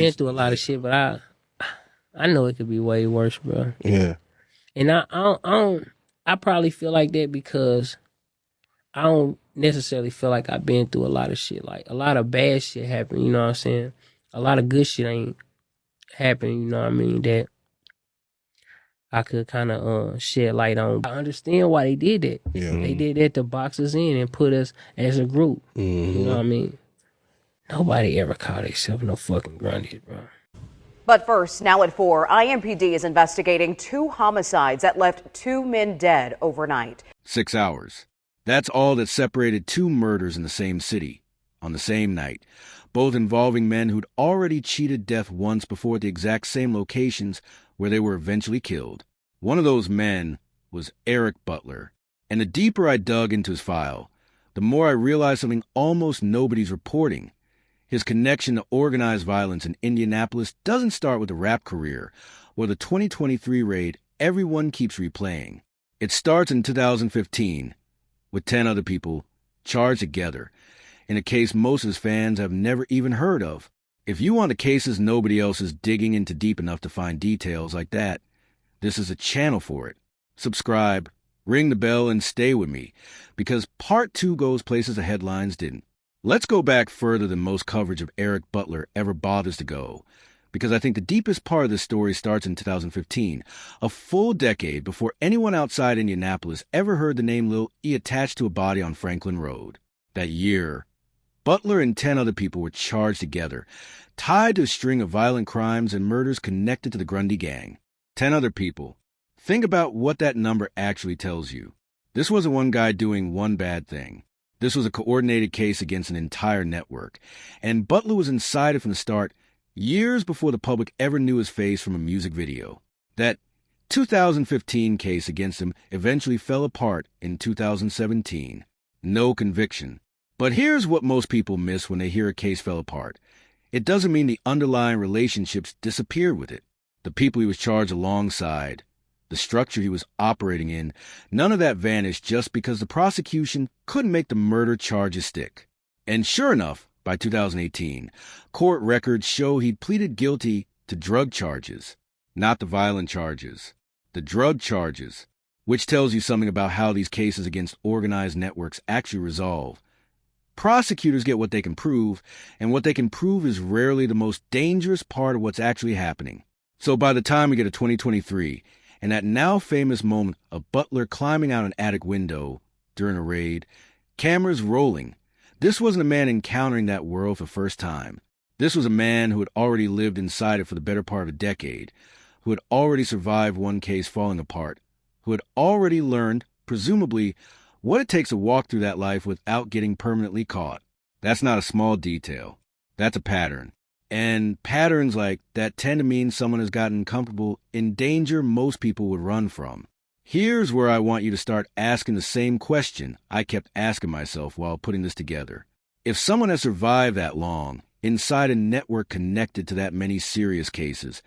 Been through a lot of shit, but I know it could be way worse, bro. Yeah. And I probably feel like that because I don't necessarily feel like I've been through a lot of shit. Like a lot of bad shit happened, you know what I'm saying? A lot of good shit ain't happened, you know what I mean, that I could kind of shed light on. I understand why they did that. Yeah. They did that to box us in and put us as a group. Mm-hmm. You know what I mean? Nobody ever called themselves no fucking Grundys, bro. But first, now at 4, IMPD is investigating 2 homicides that left 2 men dead overnight. 6 hours. That's all that separated 2 murders in the same city, on the same night, both involving men who'd already cheated death once before at the exact same locations where they were eventually killed. One of those men was Eric Butler. And the deeper I dug into his file, the more I realized something almost nobody's reporting. His connection to organized violence in Indianapolis doesn't start with a rap career or the 2023 raid everyone keeps replaying. It starts in 2015 with 10 other people charged together in a case most of his fans have never even heard of. If you want the cases nobody else is digging into deep enough to find details like that, this is a channel for it. Subscribe, ring the bell, and stay with me, because part 2 goes places the headlines didn't. Let's go back further than most coverage of Eric Butler ever bothers to go, because I think the deepest part of this story starts in 2015, a full decade before anyone outside Indianapolis ever heard the name Lil E attached to a body on Franklin Road. That year, Butler and 10 other people were charged together, tied to a string of violent crimes and murders connected to the Grundy gang. 10 other people. Think about what that number actually tells you. This wasn't one guy doing one bad thing. This was a coordinated case against an entire network, and Butler was inside it from the start, years before the public ever knew his face from a music video. That 2015 case against him eventually fell apart in 2017. No conviction. But here's what most people miss when they hear a case fell apart. It doesn't mean the underlying relationships disappeared with it. The people he was charged alongside, the structure he was operating in, none of that vanished just because the prosecution couldn't make the murder charges stick. And sure enough, by 2018, court records show he'd pleaded guilty to drug charges, not the violent charges, the drug charges, which tells you something about how these cases against organized networks actually resolve. Prosecutors get what they can prove, and what they can prove is rarely the most dangerous part of what's actually happening. So by the time we get to 2023, and that now famous moment of Butler climbing out an attic window during a raid, cameras rolling, this wasn't a man encountering that world for the first time. This was a man who had already lived inside it for the better part of a decade, who had already survived one case falling apart, who had already learned, presumably, what it takes to walk through that life without getting permanently caught. That's not a small detail. That's a pattern. And patterns like that tend to mean someone has gotten comfortable in danger most people would run from. Here's where I want you to start asking the same question I kept asking myself while putting this together. If someone has survived that long, inside a network connected to that many serious cases,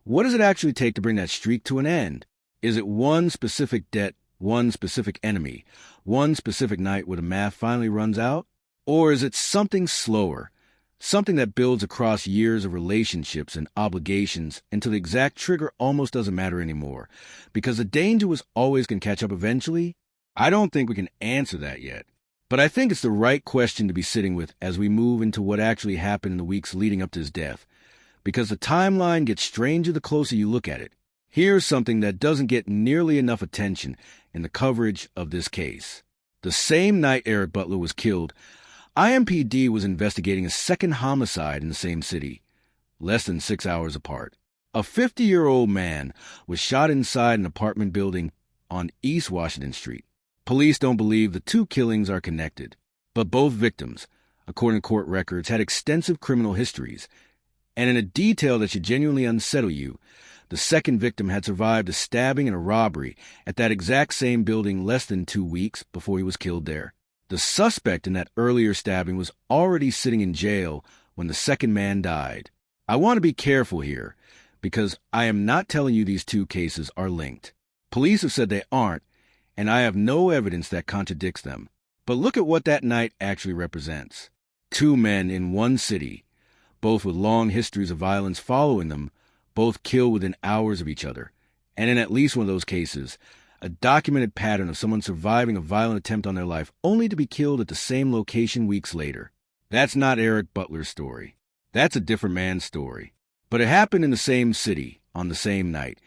what does it actually take to bring that streak to an end? Is it one specific debt, one specific enemy, one specific night where the math finally runs out? Or is it something slower? Something that builds across years of relationships and obligations until the exact trigger almost doesn't matter anymore, because the danger was always going to catch up eventually? I don't think we can answer that yet, but I think it's the right question to be sitting with as we move into what actually happened in the weeks leading up to his death, because the timeline gets stranger the closer you look at it. Here's something that doesn't get nearly enough attention in the coverage of this case. The same night Eric Butler was killed, IMPD was investigating a second homicide in the same city, less than 6 hours apart. A 50-year-old man was shot inside an apartment building on East Washington Street. Police don't believe the 2 killings are connected, but both victims, according to court records, had extensive criminal histories. And in a detail that should genuinely unsettle you, the second victim had survived a stabbing and a robbery at that exact same building less than 2 weeks before he was killed there. The suspect in that earlier stabbing was already sitting in jail when the second man died. I want to be careful here, because I am not telling you these 2 cases are linked. Police have said they aren't, and I have no evidence that contradicts them. But look at what that night actually represents. 2 men in one city, both with long histories of violence following them, both killed within hours of each other. And in at least one of those cases, a documented pattern of someone surviving a violent attempt on their life only to be killed at the same location weeks later. That's not Eric Butler's story. That's a different man's story. But it happened in the same city, on the same night,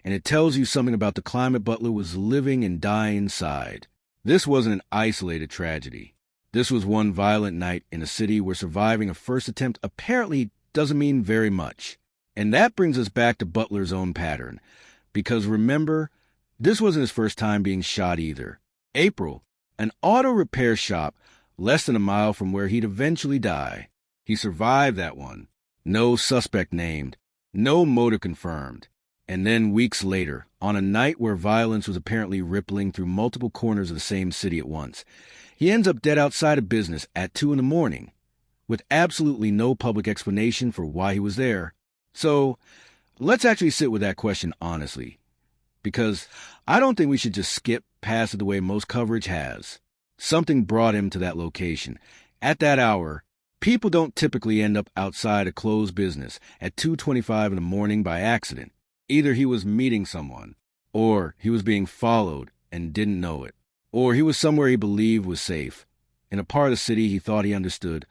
and it tells you something about the climate Butler was living and dying inside. This wasn't an isolated tragedy. This was one violent night in a city where surviving a first attempt apparently doesn't mean very much. And that brings us back to Butler's own pattern. Because remember, this wasn't his first time being shot either. April, an auto repair shop less than a mile from where he'd eventually die. He survived that one. No suspect named. No motive confirmed. And then weeks later, on a night where violence was apparently rippling through multiple corners of the same city at once, he ends up dead outside of business at 2 a.m, with absolutely no public explanation for why he was there. So, let's actually sit with that question honestly, because I don't think we should just skip past it the way most coverage has. Something brought him to that location. At that hour, people don't typically end up outside a closed business at 2:25 in the morning by accident. Either he was meeting someone, or he was being followed and didn't know it, or he was somewhere he believed was safe, in a part of the city he thought he understood,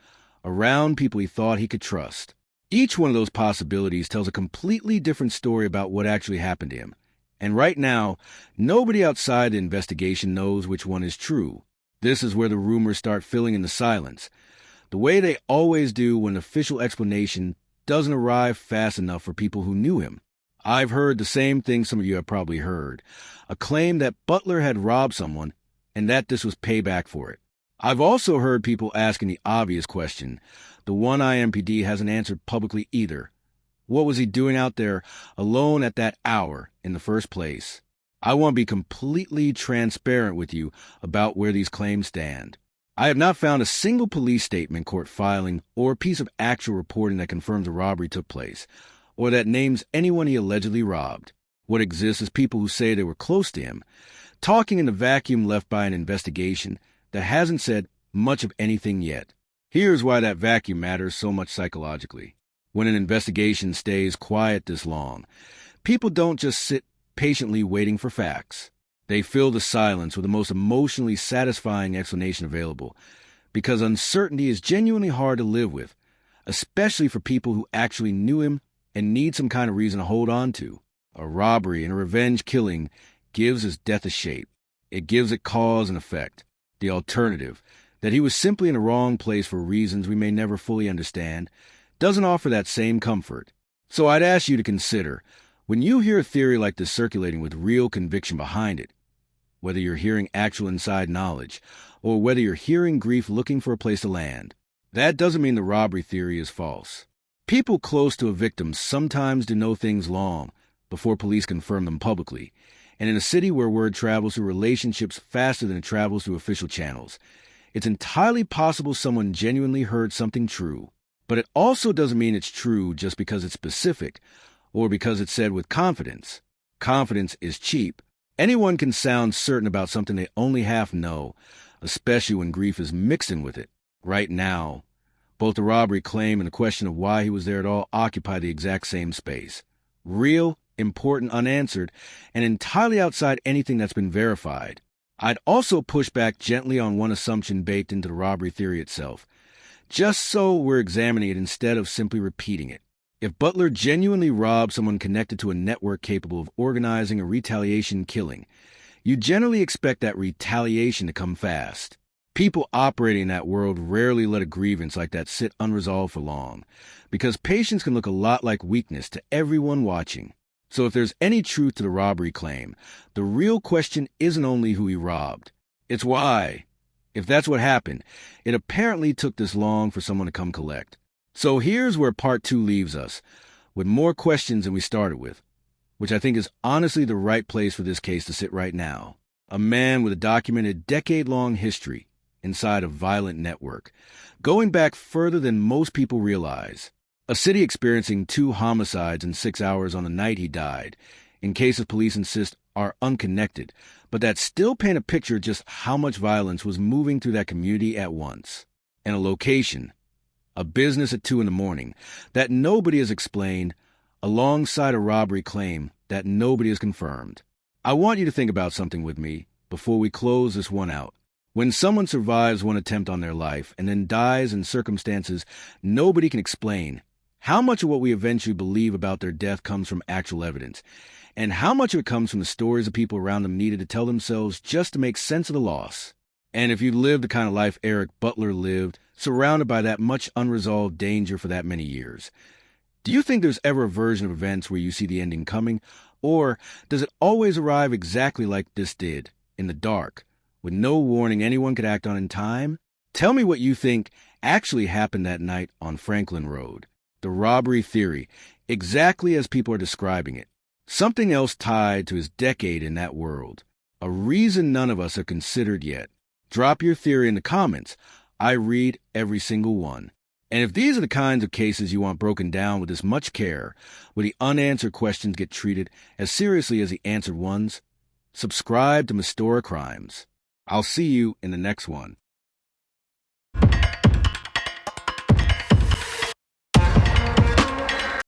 around people he thought he could trust. Each one of those possibilities tells a completely different story about what actually happened to him. And right now, nobody outside the investigation knows which one is true. This is where the rumors start filling in the silence, the way they always do when official explanation doesn't arrive fast enough for people who knew him. I've heard the same thing some of you have probably heard, a claim that Butler had robbed someone and that this was payback for it. I've also heard people asking the obvious question, the one IMPD hasn't answered publicly either. What was he doing out there alone at that hour in the first place? I want to be completely transparent with you about where these claims stand. I have not found a single police statement, court filing, or piece of actual reporting that confirms a robbery took place, or that names anyone he allegedly robbed. What exists is people who say they were close to him, talking in the vacuum left by an investigation that hasn't said much of anything yet. Here's why that vacuum matters so much psychologically. When an investigation stays quiet this long, people don't just sit patiently waiting for facts. They fill the silence with the most emotionally satisfying explanation available, because uncertainty is genuinely hard to live with, especially for people who actually knew him and need some kind of reason to hold on to. A robbery and a revenge killing gives his death a shape. It gives it cause and effect. The alternative, that he was simply in the wrong place for reasons we may never fully understand, doesn't offer that same comfort. So I'd ask you to consider, when you hear a theory like this circulating with real conviction behind it, whether you're hearing actual inside knowledge, or whether you're hearing grief looking for a place to land, that doesn't mean the robbery theory is false. People close to a victim sometimes do know things long before police confirm them publicly, and in a city where word travels through relationships faster than it travels through official channels, it's entirely possible someone genuinely heard something true. But it also doesn't mean it's true just because it's specific, or because it's said with confidence. Confidence is cheap. Anyone can sound certain about something they only half know, especially when grief is mixed in with it. Right now, both the robbery claim and the question of why he was there at all occupy the exact same space. Real, important, unanswered, and entirely outside anything that's been verified. I'd also push back gently on one assumption baked into the robbery theory itself, just so we're examining it instead of simply repeating it. If Butler genuinely robbed someone connected to a network capable of organizing a retaliation killing, you generally expect that retaliation to come fast. People operating in that world rarely let a grievance like that sit unresolved for long, because patience can look a lot like weakness to everyone watching. So if there's any truth to the robbery claim, the real question isn't only who he robbed, it's why. If that's what happened, it apparently took this long for someone to come collect. So here's where part 2 leaves us, with more questions than we started with, which I think is honestly the right place for this case to sit right now. A man with a documented decade-long history inside a violent network, going back further than most people realize. A city experiencing 2 homicides in 6 hours on the night he died, in cases police insist are unconnected, but that still paint a picture of just how much violence was moving through that community at once. And a location a business at 2 in the morning that nobody has explained, alongside a robbery claim that nobody has confirmed. I want you to think about something with me before we close this one out. When someone survives one attempt on their life and then dies in circumstances nobody can explain, how much of what we eventually believe about their death comes from actual evidence, and how much of it comes from the stories the people around them needed to tell themselves just to make sense of the loss? And if you lived the kind of life Eric Butler lived, surrounded by that much unresolved danger for that many years, do you think there's ever a version of events where you see the ending coming, or does it always arrive exactly like this did, in the dark, with no warning anyone could act on in time? Tell me what you think actually happened that night on Franklin Road. The robbery theory, exactly as people are describing it. Something else tied to his decade in that world. A reason none of us have considered yet. Drop your theory in the comments. I read every single one. And if these are the kinds of cases you want broken down with as much care, where the unanswered questions get treated as seriously as the answered ones, subscribe to Mistora Crimes. I'll see you in the next one.